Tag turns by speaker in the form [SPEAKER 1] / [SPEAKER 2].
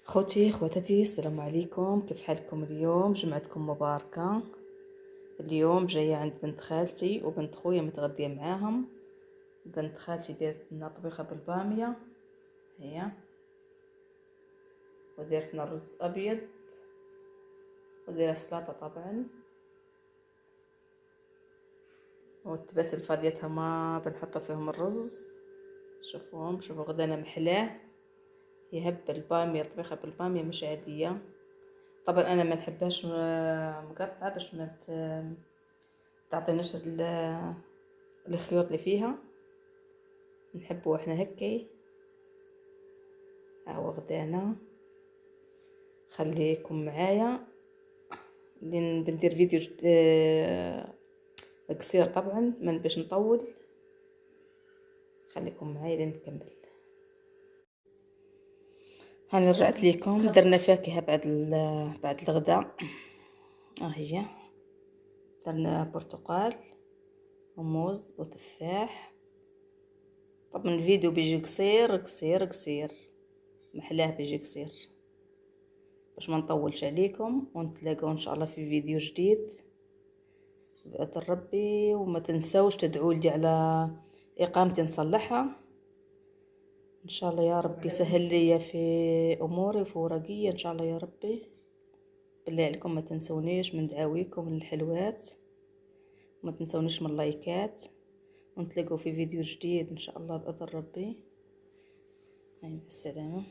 [SPEAKER 1] خوتي خواتاتي، السلام عليكم. كيف حالكم؟ اليوم جمعتكم مباركة. اليوم جاية عند بنت خالتي وبنت خويا متغدية معاهم. بنت خالتي ديرت لنا طبيخة بالبامية هي، وديرت لنا رز ابيض، وديرها سلطة طبعا، والتباس الفاضيتها ما بنحطو فيهم الرز. شوفوهم، شوفوا غدانا محلاه. يهب البامية، طبيخة بالبامية مش عادية. طبعا انا ما نحبهاش مقطعة باش ما تعطيناش الخيوط اللي فيها، نحبو احنا هكي. هاهو غدانا، خليكم معايا لين بندير فيديو قصير طبعا، ما نبيش نطول. خليكم معايا لين نكمل. هاني رجعت ليكم. درنا فاكهة بعد الغداء. هي درنا برتقال وموز وتفاح. طبعا الفيديو بيجي قصير قصير قصير، محلاه بيجي قصير باش ما نطولش عليكم، ونتلاقوا ان شاء الله في فيديو جديد بإذن ربي. وما تنسوش تدعوا لي على اقامتي نصلحها ان شاء الله يا ربي. سهل لي في اموري وفي ورقية ان شاء الله يا ربي. بالله عليكم ما تنسونيش من دعاويكم الحلوات، ما تنسونيش من اللايكات، ونتلاقوا في فيديو جديد ان شاء الله بإذن ربي. مع السلامة.